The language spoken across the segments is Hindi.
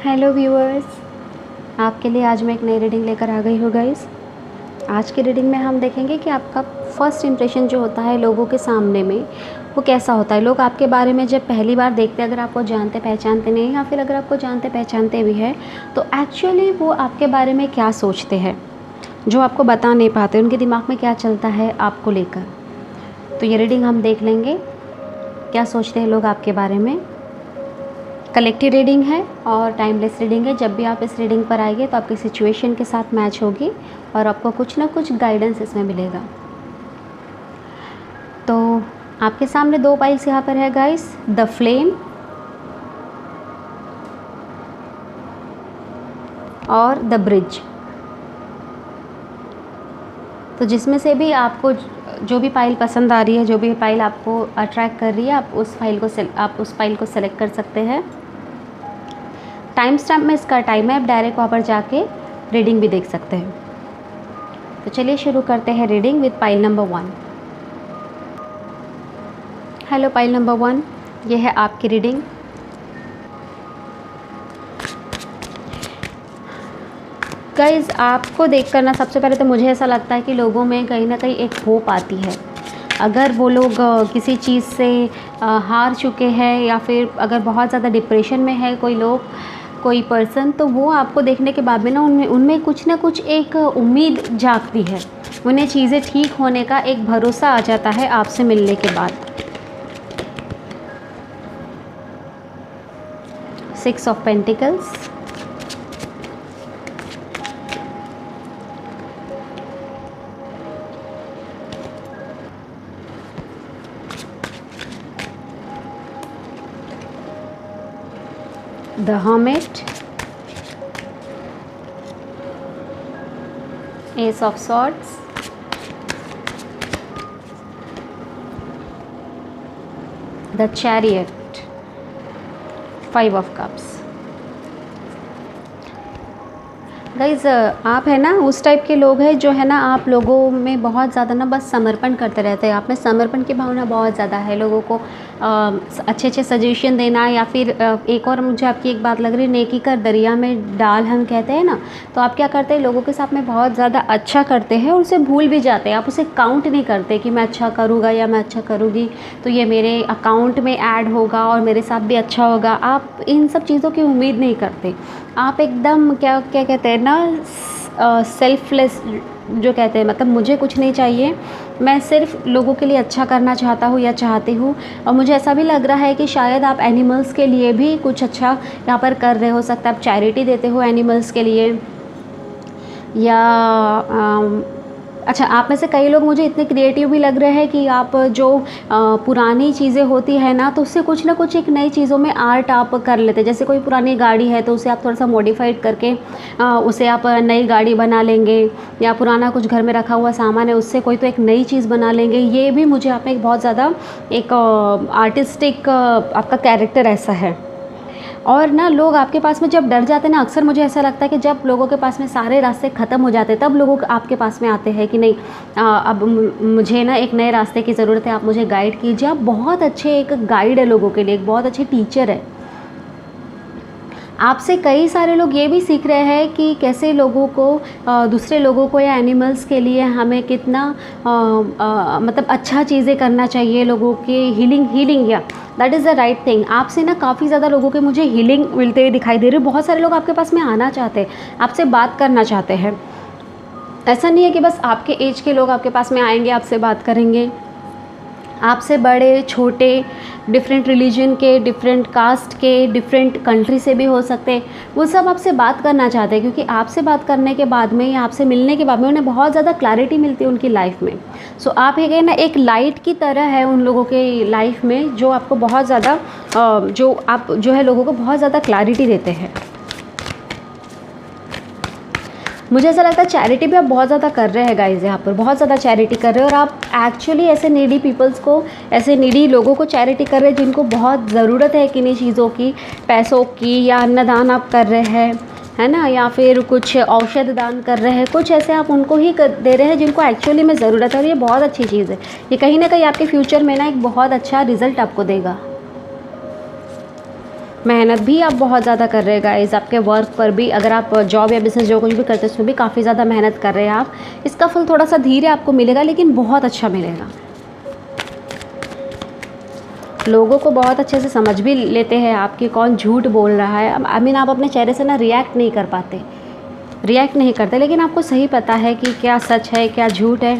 हेलो व्यूअर्स, आपके लिए आज मैं एक नई रीडिंग लेकर आ गई हूँ गाइस। आज की रीडिंग में हम देखेंगे कि आपका फर्स्ट इंप्रेशन जो होता है लोगों के सामने में वो कैसा होता है। लोग आपके बारे में जब पहली बार देखते हैं, अगर आपको जानते पहचानते नहीं या फिर अगर आपको जानते पहचानते भी है तो एक्चुअली वो आपके बारे में क्या सोचते हैं, जो आपको बता नहीं पाते, उनके दिमाग में क्या चलता है आपको लेकर। तो ये रीडिंग हम देख लेंगे क्या सोचते हैं लोग आपके बारे में। कलेक्टिव रीडिंग है और टाइमलेस रीडिंग है। जब भी आप इस रीडिंग पर आएंगे तो आपकी सिचुएशन के साथ मैच होगी और आपको कुछ ना कुछ गाइडेंस इसमें मिलेगा। तो आपके सामने दो पाइल्स यहाँ पर है गाइस, द फ्लेम और द ब्रिज। तो जिसमें से भी आपको जो भी पाइल पसंद आ रही है, जो भी पाइल आपको अट्रैक्ट कर रही है, आप उस पाइल को सेलेक्ट कर सकते हैं। टाइम स्टैम्प में इसका टाइम है, आप डायरेक्ट वहाँ पर जाके रीडिंग भी देख सकते हैं। तो चलिए शुरू करते हैं reading with pile number 1। Hello पाइल नंबर 1, ये है आपकी रीडिंग। गाइस, आपको देखकर ना सबसे पहले तो मुझे ऐसा लगता है कि लोगों में कहीं ना कहीं एक होप आती है। अगर वो लोग किसी चीज़ से हार चुके हैं या फिर अगर बहुत ज़्यादा डिप्रेशन में है कोई पर्सन, तो वो आपको देखने के बाद में ना उनमें कुछ ना कुछ एक उम्मीद जागती है। उन्हें चीज़ें ठीक होने का एक भरोसा आ जाता है आपसे मिलने के बाद। 6 of pentacles, the hermit, ace of swords, the chariot, 5 of cups। Guys, आप है ना उस टाइप के लोग हैं जो है ना, आप लोगों में बहुत ज़्यादा ना बस समर्पण करते रहते हैं। आप में समर्पण की भावना बहुत ज़्यादा है। लोगों को अच्छे अच्छे सजेशन देना, या फिर एक और मुझे आपकी एक बात लग रही है, नेकी कर दरिया में डाल हम कहते हैं ना, तो आप क्या करते हैं, लोगों के साथ में बहुत ज़्यादा अच्छा करते हैं और उसे भूल भी जाते हैं। आप उसे काउंट नहीं करते कि मैं अच्छा करूँगा या मैं अच्छा करूँगी तो ये मेरे अकाउंट में ऐड होगा और मेरे साथ भी अच्छा होगा। आप इन सब चीज़ों की उम्मीद नहीं करते। आप एकदम क्या क्या कहते हैं ना, सेल्फलेस जो कहते हैं, मतलब मुझे कुछ नहीं चाहिए, मैं सिर्फ लोगों के लिए अच्छा करना चाहता हूँ या चाहती हूँ। और मुझे ऐसा भी लग रहा है कि शायद आप एनिमल्स के लिए भी कुछ अच्छा यहाँ पर कर रहे हो सकता है। आप चैरिटी देते हो एनिमल्स के लिए, या अच्छा, आप में से कई लोग मुझे इतने क्रिएटिव भी लग रहे हैं कि आप जो पुरानी चीज़ें होती है ना, तो उससे कुछ ना कुछ एक नई चीज़ों में आर्ट आप कर लेते हैं। जैसे कोई पुरानी गाड़ी है तो उसे आप थोड़ा सा मॉडिफाइड करके उसे आप नई गाड़ी बना लेंगे, या पुराना कुछ घर में रखा हुआ सामान है उससे कोई तो एक नई चीज़ बना लेंगे। ये भी मुझे आप में एक बहुत ज़्यादा एक आर्टिस्टिक आपका कैरेक्टर ऐसा है। और ना लोग आपके पास में जब डर जाते हैं ना, अक्सर मुझे ऐसा लगता है कि जब लोगों के पास में सारे रास्ते ख़त्म हो जाते हैं तब लोग आपके पास में आते हैं कि नहीं, अब मुझे ना एक नए रास्ते की ज़रूरत है, आप मुझे गाइड कीजिए। आप बहुत अच्छे एक गाइड है लोगों के लिए, एक बहुत अच्छे टीचर है। आपसे कई सारे लोग ये भी सीख रहे हैं कि कैसे लोगों को दूसरे लोगों को या एनिमल्स के लिए हमें कितना मतलब अच्छा चीज़ें करना चाहिए, लोगों के हीलिंग या that is the right thing. आपसे ना काफ़ी ज़्यादा लोगों के मुझे हीलिंग मिलते हुए दिखाई दे रही है। बहुत सारे लोग आपके पास में आना चाहते हैं, आपसे बात करना चाहते हैं। ऐसा नहीं है कि बस आपके एज के लोग आपके पास में आएंगे, आपसे बात करेंगे। आपसे बड़े छोटे, डिफरेंट रिलीजन के, डिफरेंट कास्ट के, डिफरेंट कंट्री से भी हो सकते हैं, वो सब आपसे बात करना चाहते हैं। क्योंकि आपसे बात करने के बाद में या आपसे मिलने के बाद में उन्हें बहुत ज़्यादा क्लैरिटी मिलती है उनकी लाइफ में। सो आप एक ना एक लाइट की तरह है उन लोगों के लाइफ में, जो आपको बहुत ज़्यादा जो है लोगों को बहुत ज़्यादा क्लैरिटी देते हैं। मुझे ऐसा लगता है चैरिटी भी आप बहुत ज़्यादा कर रहे हैं गाइज़, यहाँ पर बहुत ज़्यादा चैरिटी कर रहे हैं। और आप एक्चुअली ऐसे नीडी पीपल्स को, ऐसे नीडी लोगों को चैरिटी कर रहे हैं जिनको बहुत ज़रूरत है किन्हीं चीज़ों की, पैसों की, या अन्नदान आप कर रहे हैं, है ना, या फिर कुछ औषध दान कर रहे हैं। कुछ ऐसे आप उनको ही दे रहे हैं जिनको एक्चुअली में ज़रूरत है। और ये बहुत अच्छी चीज़ है, ये कहीं ना कहीं आपके फ्यूचर में ना एक बहुत अच्छा रिज़ल्ट आपको देगा। मेहनत भी आप बहुत ज़्यादा कर रहे हैं गाइस, आपके वर्क पर भी, अगर आप जॉब या बिज़नेस जो कुछ भी करते हैं उसमें भी काफ़ी ज़्यादा मेहनत कर रहे हैं आप। इसका फल थोड़ा सा धीरे आपको मिलेगा लेकिन बहुत अच्छा मिलेगा। लोगों को बहुत अच्छे से समझ भी लेते हैं आप कि कौन झूठ बोल रहा है। आई मीन आप अपने चेहरे से ना रिएक्ट नहीं कर पाते, रिएक्ट नहीं करते, लेकिन आपको सही पता है कि क्या सच है क्या झूठ है।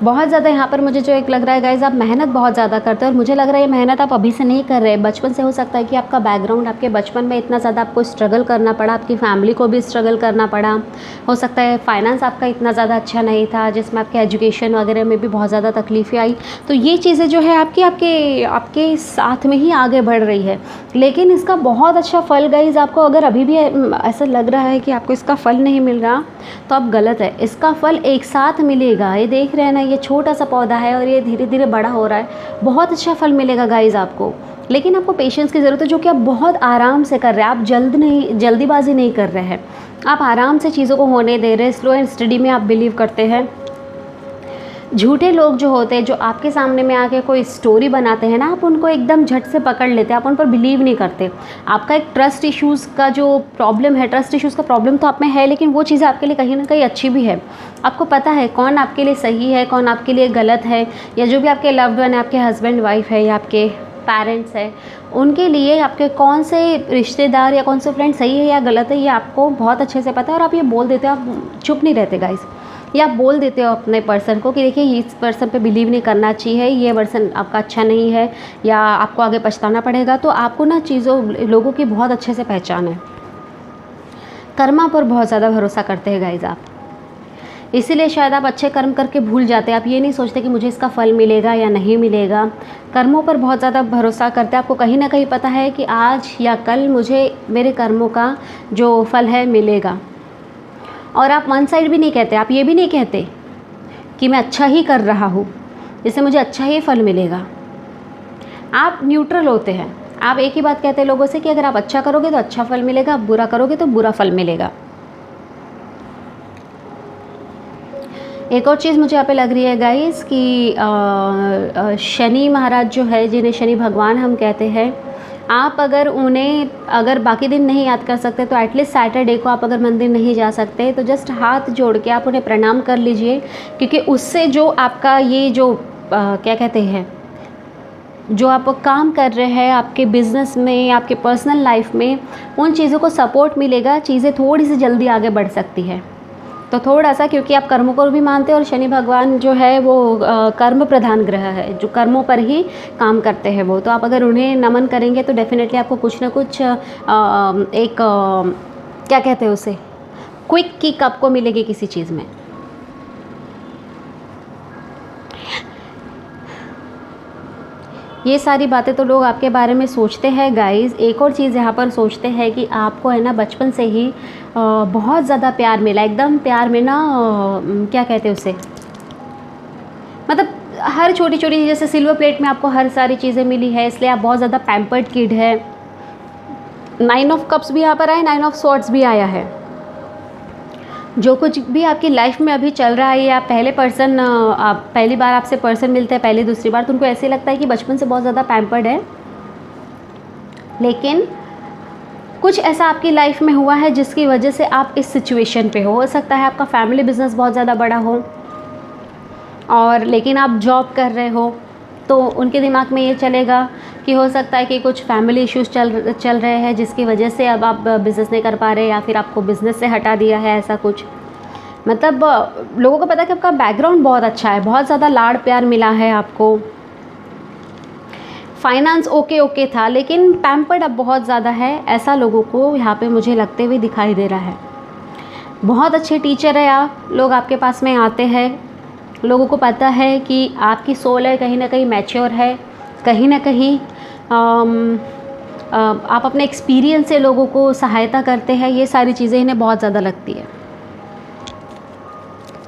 बहुत ज़्यादा यहाँ पर मुझे जो एक लग रहा है गाइज़, आप मेहनत बहुत ज़्यादा करते हैं और मुझे लग रहा है ये मेहनत आप अभी से नहीं कर रहे हैं, बचपन से हो सकता है कि आपका बैकग्राउंड, आपके बचपन में इतना ज़्यादा आपको स्ट्रगल करना पड़ा, आपकी फैमिली को भी स्ट्रगल करना पड़ा। हो सकता है फाइनेंस आपका इतना ज़्यादा अच्छा नहीं था, जिसमें आपके एजुकेशन वगैरह में भी बहुत ज़्यादा तकलीफ़ें आई। तो ये चीज़ें जो है आपकी आपके आपके साथ में ही आगे बढ़ रही है, लेकिन इसका बहुत अच्छा फल गाइज़ आपको अगर अभी भी ऐसा लग रहा है कि आपको इसका फल नहीं मिल रहा तो आप गलत है। इसका फल एक साथ मिलेगा। ये देख रहे हैं ना, ये छोटा सा पौधा है और ये धीरे धीरे बड़ा हो रहा है। बहुत अच्छा फल मिलेगा गाइज़ आपको, लेकिन आपको पेशेंस की ज़रूरत है, जो कि आप बहुत आराम से कर रहे हैं। आप जल्दीबाजी नहीं कर रहे हैं, आप आराम से चीज़ों को होने दे रहे हैं। स्लो एंड स्टडी में आप बिलीव करते हैं। झूठे लोग जो होते हैं, जो आपके सामने में आके कोई स्टोरी बनाते हैं ना, आप उनको एकदम झट से पकड़ लेते हैं, आप उन पर बिलीव नहीं करते। आपका एक ट्रस्ट इश्यूज़ का जो प्रॉब्लम है, ट्रस्ट इश्यूज़ का प्रॉब्लम तो आप में है, लेकिन वो चीज़ें आपके लिए कहीं ना कहीं अच्छी भी है। आपको पता है कौन आपके लिए सही है, कौन आपके लिए गलत है, या जो भी आपके लव्ड वन है, आपके हस्बैंड वाइफ है या आपके पेरेंट्स है, उनके लिए आपके कौन से रिश्तेदार या कौन से फ्रेंड सही है या गलत है, ये आपको बहुत अच्छे से पता है। और आप ये बोल देते हो, आप चुप नहीं रहते गाइस, या आप बोल देते हो अपने पर्सन को कि देखिए इस पर्सन पे बिलीव नहीं करना चाहिए, ये पर्सन आपका अच्छा नहीं है, या आपको आगे पछताना पड़ेगा। तो आपको ना लोगों की बहुत अच्छे से पहचान है। कर्मा पर बहुत ज़्यादा भरोसा करते हैं गाइज आप, इसीलिए शायद आप अच्छे कर्म करके भूल जाते हैं। आप ये नहीं सोचते कि मुझे इसका फल मिलेगा या नहीं मिलेगा। कर्मों पर बहुत ज़्यादा भरोसा करते हैं। आपको कहीं ना कहीं पता है कि आज या कल मुझे मेरे कर्मों का जो फल है मिलेगा। और आप वन साइड भी नहीं कहते, आप ये भी नहीं कहते कि मैं अच्छा ही कर रहा हूँ, जिससे मुझे अच्छा ही फल मिलेगा। आप न्यूट्रल होते हैं। आप एक ही बात कहते हैं लोगों से कि अगर आप अच्छा करोगे तो अच्छा फल मिलेगा, आप बुरा करोगे तो बुरा फल मिलेगा। एक और चीज़ मुझे यहाँ पे लग रही है गाइस कि शनि महाराज जो है, जिन्हें शनि भगवान हम कहते हैं, आप अगर बाकी दिन नहीं याद कर सकते तो एटलीस्ट सैटरडे को आप अगर मंदिर नहीं जा सकते तो जस्ट हाथ जोड़ के आप उन्हें प्रणाम कर लीजिए, क्योंकि उससे जो आपका ये जो क्या कहते हैं, जो आप काम कर रहे हैं आपके बिज़नेस में, आपके पर्सनल लाइफ में, उन चीज़ों को सपोर्ट मिलेगा, चीज़ें थोड़ी सी जल्दी आगे बढ़ सकती है। तो थोड़ा सा, क्योंकि आप कर्मों को भी मानते हैं और शनि भगवान जो है वो कर्म प्रधान ग्रह है, जो कर्मों पर ही काम करते हैं वो, तो आप अगर उन्हें नमन करेंगे तो डेफिनेटली आपको कुछ ना कुछ क्या कहते हैं उसे, क्विक किक आपको मिलेगी किसी चीज़ में। ये सारी बातें तो लोग आपके बारे में सोचते हैं गाइस। एक और चीज़ यहाँ पर सोचते हैं कि आपको है ना बचपन से ही बहुत ज़्यादा प्यार मिला, एकदम प्यार में ना क्या कहते हैं उसे, मतलब हर छोटी छोटी चीज़, जैसे सिल्वर प्लेट में आपको हर सारी चीज़ें मिली है, इसलिए आप बहुत ज़्यादा पैम्पर्ड किड है। 9 ऑफ कप्स भी यहाँ पर आए, 9 ऑफ स्वॉर्ड्स भी आया है। जो कुछ भी आपकी लाइफ में अभी चल रहा है, या आप पहली बार आपसे पर्सन मिलते हैं पहली दूसरी बार, तो उनको ऐसे लगता है कि बचपन से बहुत ज़्यादा पैम्पर्ड है, लेकिन कुछ ऐसा आपकी लाइफ में हुआ है जिसकी वजह से आप इस सिचुएशन पे हो सकता है आपका फैमिली बिजनेस बहुत ज़्यादा बड़ा हो, और लेकिन आप जॉब कर रहे हो, तो उनके दिमाग में ये चलेगा कि हो सकता है कि कुछ फैमिली इश्यूज़ चल रहे हैं जिसकी वजह से अब आप बिज़नेस नहीं कर पा रहे, या फिर आपको बिज़नेस से हटा दिया है, ऐसा कुछ। मतलब लोगों को पता है कि आपका बैकग्राउंड बहुत अच्छा है, बहुत ज़्यादा लाड़ प्यार मिला है आपको, फाइनेंस ओके था, लेकिन पैम्पर्ड अब बहुत ज़्यादा है, ऐसा लोगों को यहाँ पे मुझे लगते हुए दिखाई दे रहा है। बहुत अच्छे टीचर है आप, लोग आपके पास में आते हैं, लोगों को पता है कि आपकी सोल है कहीं ना कहीं मैच्योर है, कहीं ना कहीं आप अपने एक्सपीरियंस से लोगों को सहायता करते हैं, ये सारी चीज़ें इन्हें बहुत ज़्यादा लगती है।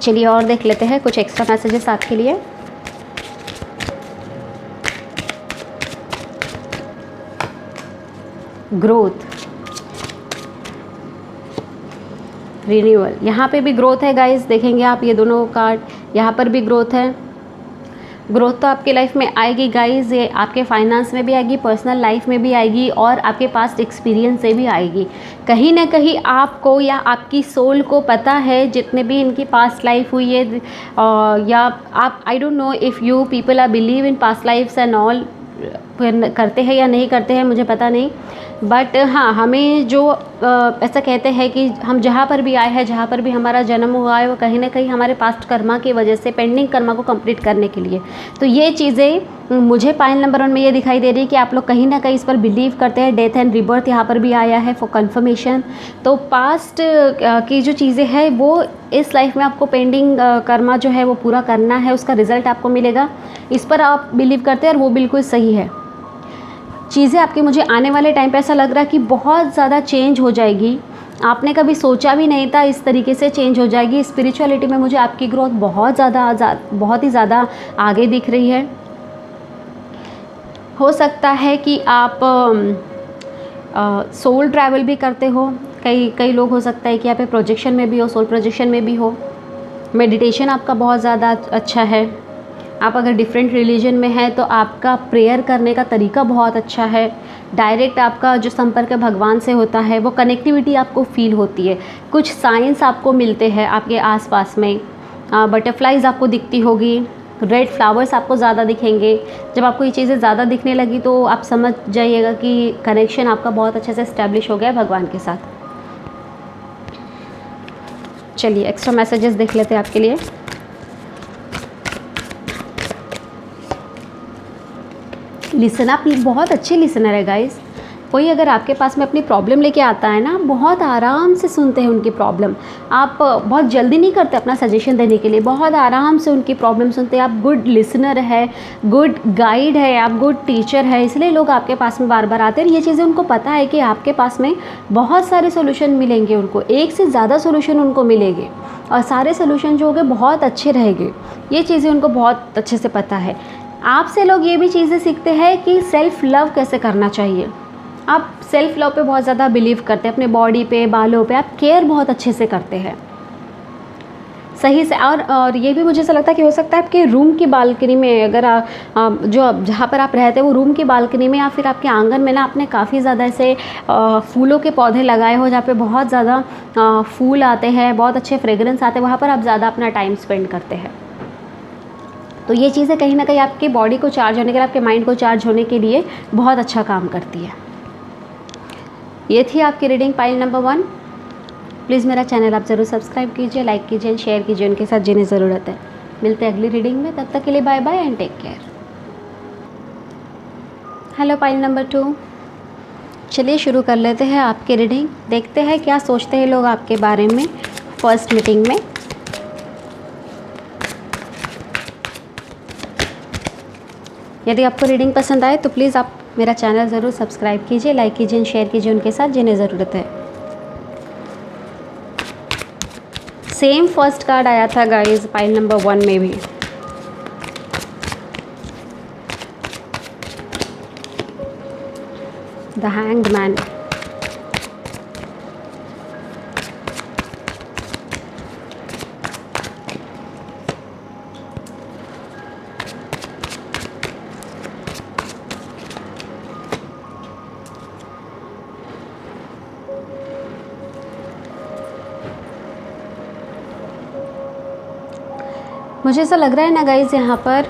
चलिए और देख लेते हैं कुछ एक्स्ट्रा मैसेजेस आपके लिए। ग्रोथ, रिन्यूअल, यहाँ पे भी ग्रोथ है गाइस, देखेंगे आप ये दोनों कार्ड, यहाँ पर भी ग्रोथ है। ग्रोथ तो आपकी लाइफ में आएगी गाइस, ये आपके फाइनेंस में भी आएगी, पर्सनल लाइफ में भी आएगी और आपके पास्ट एक्सपीरियंस से भी आएगी। कहीं ना कहीं आपको या आपकी सोल को पता है, जितने भी इनकी पास्ट लाइफ हुई है या आप, I don't know if you people are believe in past lifes and all, करते हैं या नहीं करते हैं मुझे पता नहीं, बट हाँ हमें जो ऐसा कहते हैं कि हम जहाँ पर भी आए हैं, जहाँ पर भी हमारा जन्म हुआ है, वो कहीं ना कहीं हमारे पास्ट कर्मा की वजह से, पेंडिंग कर्मा को कंप्लीट करने के लिए। तो ये चीज़ें मुझे पाइल नंबर 1 में ये दिखाई दे रही है कि आप लोग कहीं ना कहीं इस पर बिलीव करते हैं। डेथ एंड रिबर्थ यहाँ पर भी आया है फॉर कन्फर्मेशन। तो पास्ट की जो चीज़ें हैं वो इस लाइफ में आपको पेंडिंग कर्मा जो है वो पूरा करना है, उसका रिज़ल्ट आपको मिलेगा, इस पर आप बिलीव करते हैं और वो बिल्कुल सही है। चीज़ें आपकी मुझे आने वाले टाइम पे ऐसा लग रहा है कि बहुत ज़्यादा चेंज हो जाएगी, आपने कभी सोचा भी नहीं था इस तरीके से चेंज हो जाएगी। स्पिरिचुअलिटी में मुझे आपकी ग्रोथ बहुत ही ज़्यादा आगे दिख रही है। हो सकता है कि आप सोल ट्रैवल भी करते हो, कई लोग हो सकता है कि यहाँ पे प्रोजेक्शन में भी हो, सोल प्रोजेक्शन में भी हो। मेडिटेशन आपका बहुत ज़्यादा अच्छा है। आप अगर डिफरेंट रिलीजन में हैं तो आपका प्रेयर करने का तरीका बहुत अच्छा है। डायरेक्ट आपका जो संपर्क भगवान से होता है, वो कनेक्टिविटी आपको फील होती है। कुछ साइंस आपको मिलते हैं आपके आसपास में, बटरफ्लाइज आपको दिखती होगी, रेड फ्लावर्स आपको ज़्यादा दिखेंगे। जब आपको ये चीज़ें ज़्यादा दिखने लगी तो आप समझ जाइएगा कि कनेक्शन आपका बहुत अच्छे से इस्टेब्लिश हो गया है भगवान के साथ। चलिए एक्स्ट्रा मैसेजेस देख लेते हैं आपके लिए। लिसन, आप बहुत अच्छे लिसनर है गाइस। कोई अगर आपके पास में अपनी प्रॉब्लम लेके आता है ना, बहुत आराम से सुनते हैं उनकी प्रॉब्लम। आप बहुत जल्दी नहीं करते अपना सजेशन देने के लिए, बहुत आराम से उनकी प्रॉब्लम सुनते हैं। आप गुड लिसनर है, गुड गाइड है, आप गुड टीचर है, इसलिए लोग आपके पास में बार बार आते हैं। ये चीज़ें उनको पता है कि आपके पास में बहुत सारे सोल्यूशन मिलेंगे उनको, एक से ज़्यादा सोल्यूशन उनको मिलेंगे और सारे सोल्यूशन जो होंगे बहुत अच्छे रहेंगे। ये चीज़ें उनको बहुत अच्छे से पता है। आपसे लोग ये भी चीज़ें सीखते हैं कि सेल्फ़ लव कैसे करना चाहिए। आप सेल्फ़ लव पे बहुत ज़्यादा बिलीव करते हैं, अपने बॉडी पे, बालों पे आप केयर बहुत अच्छे से करते हैं सही से। और ये भी मुझे ऐसा लगता है कि हो सकता है आपके रूम की बालकनी में, अगर जो जहाँ पर आप रहते हैं वो रूम की बालकनी में या फिर आपके आंगन में ना, आपने काफ़ी ज़्यादा ऐसे फूलों के पौधे लगाए हो जहाँ पे बहुत ज़्यादा फूल आते हैं, बहुत अच्छे फ्रेगरेंस आते हैं, वहाँ पर आप ज़्यादा अपना टाइम स्पेंड करते हैं। तो ये चीज़ें कहीं ना कहीं आपके बॉडी को चार्ज होने के लिए, आपके माइंड को चार्ज होने के लिए बहुत अच्छा काम करती है। ये थी आपकी रीडिंग पाइल नंबर 1। प्लीज़ मेरा चैनल आप ज़रूर सब्सक्राइब कीजिए, लाइक कीजिए, शेयर कीजिए उनके साथ जिन्हें ज़रूरत है। मिलते हैं अगली रीडिंग में, तब तक के लिए bye bye and take care. Hello पाइल नंबर 2, चलिए शुरू कर लेते हैं आपकी रीडिंग। देखते हैं क्या सोचते हैं लोग आपके बारे में फर्स्ट मीटिंग में। यदि आपको रीडिंग पसंद आए तो प्लीज़ आप मेरा चैनल ज़रूर सब्सक्राइब कीजिए, लाइक कीजिए, शेयर कीजिए उनके साथ जिन्हें ज़रूरत है। सेम फर्स्ट कार्ड आया था गाइस पाइल नंबर 1 में भी। The hanged man. मुझे ऐसा लग रहा है ना गाइस, यहाँ पर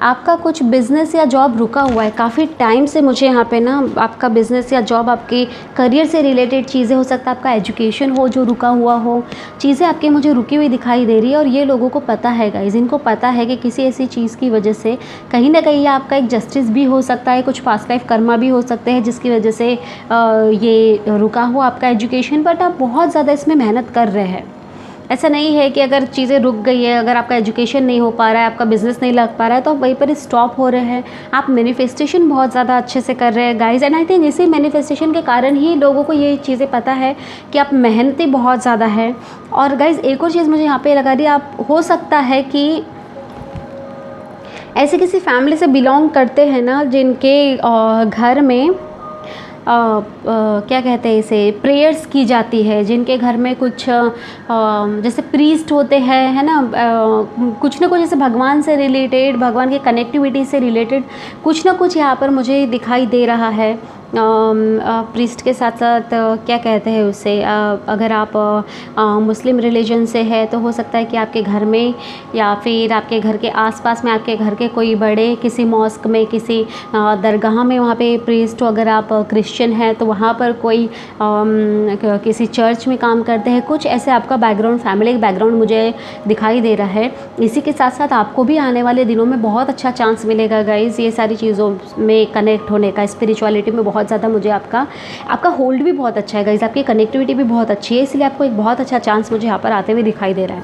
आपका कुछ बिज़नेस या जॉब रुका हुआ है काफ़ी टाइम से। मुझे यहाँ पे ना आपका बिज़नेस या जॉब, आपके करियर से रिलेटेड चीज़ें, हो सकता है आपका एजुकेशन हो जो रुका हुआ हो, चीज़ें आपकी मुझे रुकी हुई दिखाई दे रही है। और ये लोगों को पता है गाइस, इनको पता है कि किसी ऐसी चीज़ की वजह से कहीं ना कहीं आपका एक जस्टिस भी हो सकता है, कुछ पास्ट लाइफ कर्मा भी हो सकते हैं जिसकी वजह से ये रुका हुआ आपका एजुकेशन। बट आप बहुत ज़्यादा इसमें मेहनत कर रहे हैं। ऐसा नहीं है कि अगर चीज़ें रुक गई है, अगर आपका एजुकेशन नहीं हो पा रहा है, आपका बिज़नेस नहीं लग पा रहा है तो आप वहीं पर स्टॉप हो रहे हैं। आप मैनिफेस्टेशन बहुत ज़्यादा अच्छे से कर रहे हैं गाइस, एंड आई थिंक इसी मैनिफेस्टेशन के कारण ही लोगों को ये चीज़ें पता है कि आप मेहनती बहुत ज़्यादा है। और गाइस एक और चीज़ मुझे यहाँ पे लगा रही है, आप हो सकता है कि ऐसे किसी फैमिली से बिलोंग करते हैं ना जिनके घर में क्या कहते हैं इसे, प्रेयर्स की जाती है, जिनके घर में कुछ जैसे प्रीस्ट होते हैं, है ना, कुछ ना कुछ जैसे भगवान से रिलेटेड, भगवान की कनेक्टिविटी से रिलेटेड कुछ ना कुछ यहाँ पर मुझे दिखाई दे रहा है। प्रीस्ट के साथ साथ क्या कहते हैं उसे, अगर आप मुस्लिम रिलीजन से है तो हो सकता है कि आपके घर में या फिर आपके घर के आसपास में, आपके घर के कोई बड़े किसी मॉस्क में, किसी दरगाह में वहाँ पे प्रीस्ट हो। अगर आप क्रिश्चियन हैं तो वहाँ पर कोई किसी चर्च में काम करते हैं। कुछ ऐसे आपका बैकग्राउंड, फैमिली बैकग्राउंड मुझे दिखाई दे रहा है। इसी के साथ साथ आपको भी आने वाले दिनों में बहुत अच्छा चांस मिलेगा गाइज़, ये सारी चीज़ों में कनेक्ट होने का। स्पिरिचुअलिटी में बहुत ज़्यादा मुझे आपका होल्ड भी बहुत अच्छा है गाइज़, आपकी कनेक्टिविटी भी बहुत अच्छी है, इसलिए आपको एक बहुत अच्छा चांस मुझे यहाँ पर आते हुए दिखाई दे रहा है।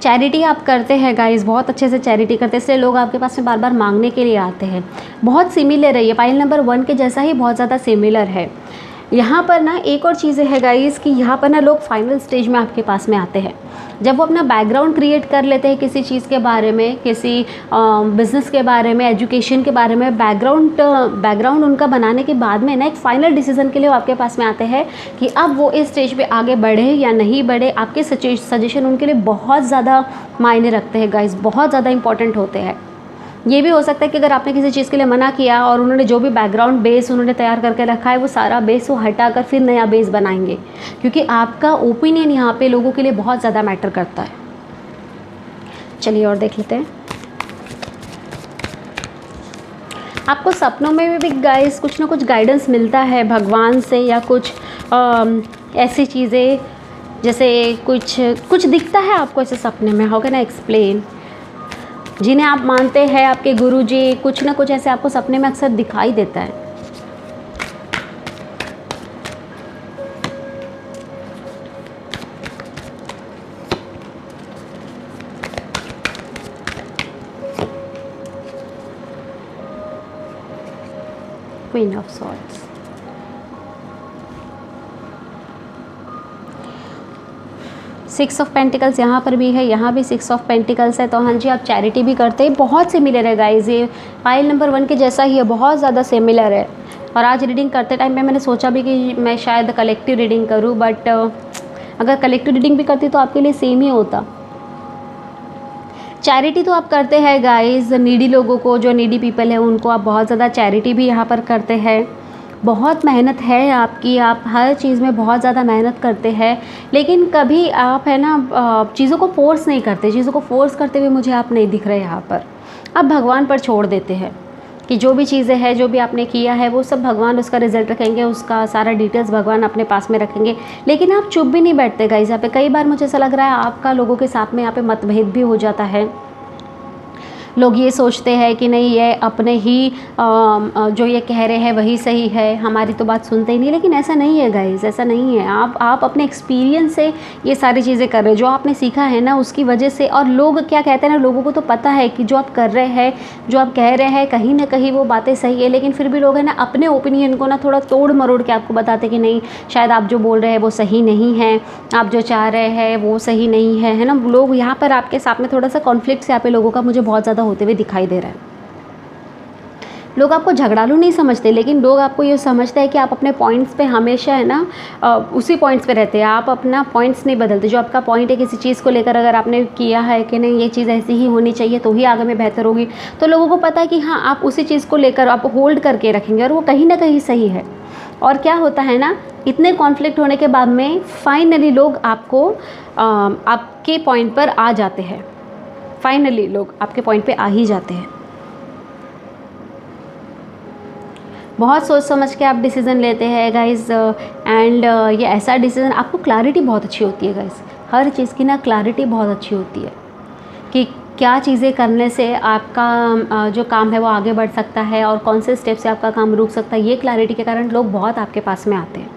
चैरिटी आप करते हैं गाइज़, बहुत अच्छे से चैरिटी करते हैं, इसलिए लोग आपके पास में बार बार मांगने के लिए आते हैं। बहुत सिमिलर है ये, पाइल नंबर 1 के जैसा ही बहुत ज़्यादा सिमिलर है। यहाँ पर ना एक और चीज़ें है गाइज़ कि यहाँ पर ना लोग फाइनल स्टेज में आपके पास में आते हैं, जब वो अपना बैकग्राउंड क्रिएट कर लेते हैं किसी चीज़ के बारे में, किसी बिज़नेस के बारे में, एजुकेशन के बारे में, बैकग्राउंड उनका बनाने के बाद में ना एक फ़ाइनल डिसीजन के लिए वो आपके पास में आते हैं कि अब वो इस स्टेज पे आगे बढ़े या नहीं बढ़े। आपके सजेशन उनके लिए बहुत ज़्यादा मायने रखते हैं गाइज़, बहुत ज़्यादा इंपॉर्टेंट होते हैं। ये भी हो सकता है कि अगर आपने किसी चीज़ के लिए मना किया और उन्होंने जो भी बैकग्राउंड बेस उन्होंने तैयार करके रखा है, वो सारा बेस वो हटाकर फिर नया बेस बनाएंगे, क्योंकि आपका ओपिनियन यहाँ पे लोगों के लिए बहुत ज़्यादा मैटर करता है। चलिए और देख लेते हैं। आपको सपनों में भी गाइस कुछ ना कुछ गाइडेंस मिलता है भगवान से, या कुछ ऐसी चीज़ें जैसे कुछ दिखता है आपको ऐसे सपने में, हाउ कैन आई एक्सप्लेन, जिन्हें आप मानते हैं आपके गुरुजी, कुछ ना कुछ ऐसे आपको सपने में अक्सर दिखाई देता है। Queen of swords, six of pentacles यहाँ पर भी है, यहाँ भी सिक्स ऑफ पेंटिकल्स है। तो हाँ जी, आप चैरिटी भी करते हैं, बहुत सिमिलर है गाइज, ये पाइल नंबर 1 के जैसा ही है, बहुत ज़्यादा सिमिलर है। और आज रीडिंग करते टाइम पे मैंने सोचा भी कि मैं शायद कलेक्टिव रीडिंग करूँ, बट अगर कलेक्टिव रीडिंग भी करती तो आपके लिए सेम ही होता। चैरिटी तो आप करते हैं गाइज, नीडी लोगों को, जो नीडी पीपल है उनको आप बहुत ज़्यादा चैरिटी भी यहाँ पर करते हैं। बहुत मेहनत है आपकी, आप हर चीज़ में बहुत ज़्यादा मेहनत करते हैं, लेकिन कभी आप है ना चीज़ों को फोर्स नहीं करते। चीज़ों को फोर्स करते हुए मुझे आप नहीं दिख रहे यहाँ पर। आप भगवान पर छोड़ देते हैं कि जो भी चीज़ें हैं, जो भी आपने किया है वो सब भगवान उसका रिजल्ट रखेंगे, उसका सारा डिटेल्स भगवान अपने पास में रखेंगे। लेकिन आप चुप भी नहीं बैठते गाइस यहाँ पे। कई बार मुझे ऐसा लग रहा है आपका लोगों के साथ में यहाँ पे मतभेद भी हो जाता है। लोग ये सोचते हैं कि नहीं, ये अपने ही जो ये कह रहे हैं वही सही है, हमारी तो बात सुनते ही नहीं। लेकिन ऐसा नहीं है गाइस, ऐसा नहीं है। आप अपने एक्सपीरियंस से ये सारी चीज़ें कर रहे हो, जो आपने सीखा है ना उसकी वजह से। और लोग क्या कहते हैं ना, लोगों को तो पता है कि जो आप कर रहे हैं, जो आप कह रहे हैं, कहीं ना कहीं वो बातें सही है, लेकिन फिर भी लोग है ना अपने ओपिनियन को ना थोड़ा तोड़ मरोड़ के आपको बताते कि नहीं, शायद आप जो बोल रहे हैं वो सही नहीं है, आप जो चाह रहे हैं वो सही नहीं है ना। लोग यहाँ पर आपके साथ में थोड़ा सा कॉन्फ्लिक्ट यहाँ पे लोगों का मुझे बहुत ज़्यादा होते हुए दिखाई दे रहा है। लोग आपको झगड़ालू नहीं समझते, लेकिन लोग आपको ये समझते हैं कि आप अपने पॉइंट्स पे हमेशा है ना उसी पॉइंट्स पे रहते हैं। आप अपना पॉइंट्स नहीं बदलते। जो आपका पॉइंट है किसी चीज़ को लेकर, अगर आपने किया है कि नहीं ये चीज़ ऐसी ही होनी चाहिए तो ही आगे में बेहतर होगी, तो लोगों को पता है कि हाँ आप उसी चीज़ को लेकर आप होल्ड करके रखेंगे और वो कहीं ना कहीं सही है। और क्या होता है ना, इतने कॉन्फ्लिक्ट होने के बाद में फाइनली लोग आपके पॉइंट पर आ जाते हैं। फाइनली लोग आपके पॉइंट पे आ ही जाते हैं। बहुत सोच समझ के आप डिसीज़न लेते हैं गाइज़, एंड ये ऐसा डिसीज़न, आपको क्लैरिटी बहुत अच्छी होती है गाइज़। हर चीज़ की ना क्लैरिटी बहुत अच्छी होती है कि क्या चीज़ें करने से आपका जो काम है वो आगे बढ़ सकता है और कौन से स्टेप से आपका काम रुक सकता है। ये क्लैरिटी के कारण लोग बहुत आपके पास में आते हैं।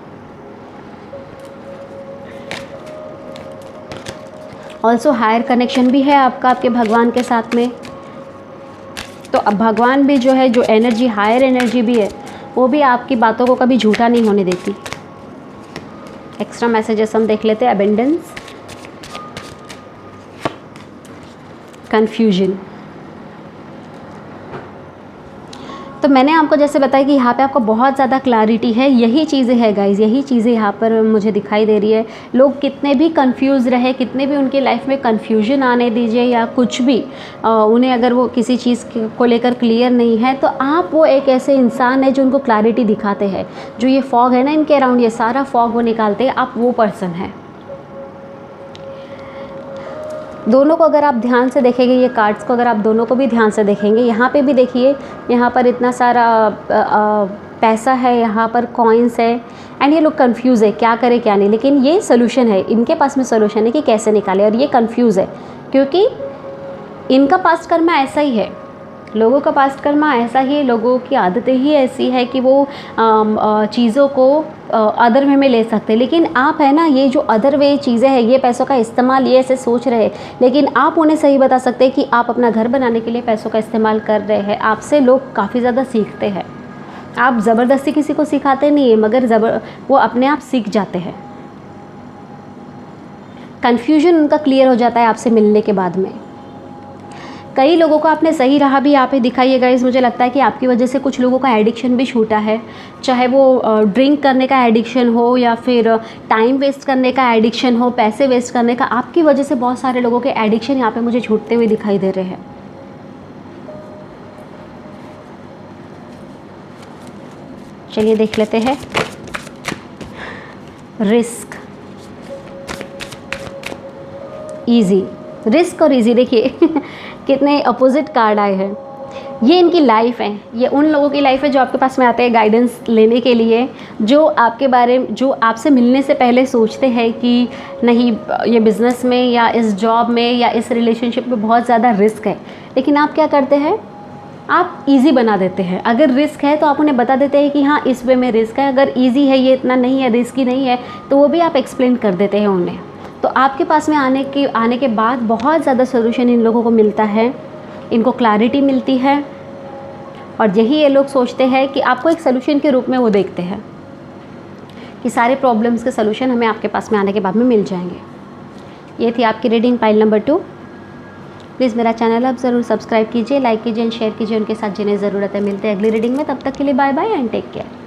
ऑल्सो हायर कनेक्शन भी है आपका आपके भगवान के साथ में। तो अब भगवान भी जो है, जो एनर्जी, हायर एनर्जी भी है, वो भी आपकी बातों को कभी झूठा नहीं होने देती। एक्स्ट्रा मैसेजेस हम देख लेते हैं। अबेंडेंस, कन्फ्यूजन, तो मैंने आपको जैसे बताया कि यहाँ पे आपको बहुत ज़्यादा क्लैरिटी है, यही चीज़ें हैं गाइज़, यही चीज़ें यहाँ पर मुझे दिखाई दे रही है। लोग कितने भी कंफ्यूज रहे, कितने भी उनकी लाइफ में कंफ्यूजन आने दीजिए या कुछ भी, उन्हें अगर वो किसी चीज़ को लेकर क्लियर नहीं है, तो आप वो एक ऐसे इंसान है जो उनको क्लैरिटी दिखाते हैं। जो ये फॉग है ना इनके अराउंड, ये सारा फॉग वो निकालते हैं, आप वो पर्सन है। दोनों को अगर आप ध्यान से देखेंगे, ये कार्ड्स को अगर आप दोनों को भी ध्यान से देखेंगे, यहाँ पे भी देखिए, यहाँ पर इतना सारा पैसा है, यहाँ पर कॉइन्स है, एंड ये लोग कंफ्यूज है क्या करें क्या नहीं, लेकिन ये सोल्यूशन है, इनके पास में सोल्यूशन है कि कैसे निकाले। और ये कंफ्यूज है क्योंकि इनका पास्ट कर्मा ऐसा ही है, लोगों का पास्ट कर्मा ऐसा ही है, लोगों की आदतें ही ऐसी है कि वो चीज़ों को अदर वे में ले सकते हैं। लेकिन आप है ना, ये जो अदर वे चीज़ें हैं, ये पैसों का इस्तेमाल ये ऐसे सोच रहे हैं, लेकिन आप उन्हें सही बता सकते हैं कि आप अपना घर बनाने के लिए पैसों का इस्तेमाल कर रहे हैं। आपसे लोग काफ़ी ज़्यादा सीखते हैं, आप ज़बरदस्ती किसी को सिखाते नहीं है, मगर वो अपने आप सीख जाते हैं। कन्फ्यूजन उनका क्लियर हो जाता है आपसे मिलने के बाद में। कई लोगों को आपने सही राह भी यहाँ पे दिखाई है गाइस। मुझे लगता है कि आपकी वजह से कुछ लोगों का एडिक्शन भी छूटा है, चाहे वो ड्रिंक करने का एडिक्शन हो या फिर टाइम वेस्ट करने का एडिक्शन हो, पैसे वेस्ट करने का। आपकी वजह से बहुत सारे लोगों के एडिक्शन यहाँ पे मुझे छूटते हुए दिखाई दे रहे हैं। चलिए देख लेते हैं। रिस्क, ईजी, रिस्क और ईजी, देखिए कितने अपोजिट कार्ड आए हैं। ये इनकी लाइफ है, ये उन लोगों की लाइफ है जो आपके पास में आते हैं गाइडेंस लेने के लिए, जो आपके बारे में, जो आपसे मिलने से पहले सोचते हैं कि नहीं, ये बिज़नेस में या इस जॉब में या इस रिलेशनशिप में बहुत ज़्यादा रिस्क है। लेकिन आप क्या करते हैं, आप इजी बना देते हैं। अगर रिस्क है तो आप उन्हें बता देते हैं कि हाँ इस वे में रिस्क है, अगर इजी है, ये इतना नहीं है, रिस्की नहीं है, तो वो भी आप एक्सप्लेन कर देते हैं उन्हें। तो आपके पास में आने के बाद बहुत ज़्यादा सोल्यूशन इन लोगों को मिलता है, इनको क्लैरिटी मिलती है, और यही ये लोग सोचते हैं कि आपको एक सोल्यूशन के रूप में वो देखते हैं कि सारे प्रॉब्लम्स के सोल्यूशन हमें आपके पास में आने के बाद में मिल जाएंगे। ये थी आपकी रीडिंग पाइल नंबर 2। प्लीज़ मेरा चैनल आप ज़रूर सब्सक्राइब कीजिए, लाइक कीजिए एंड शेयर कीजिए उनके साथ जिन्हें ज़रूरत है। मिलते हैं अगली रीडिंग में, तब तक के लिए bye bye and take care.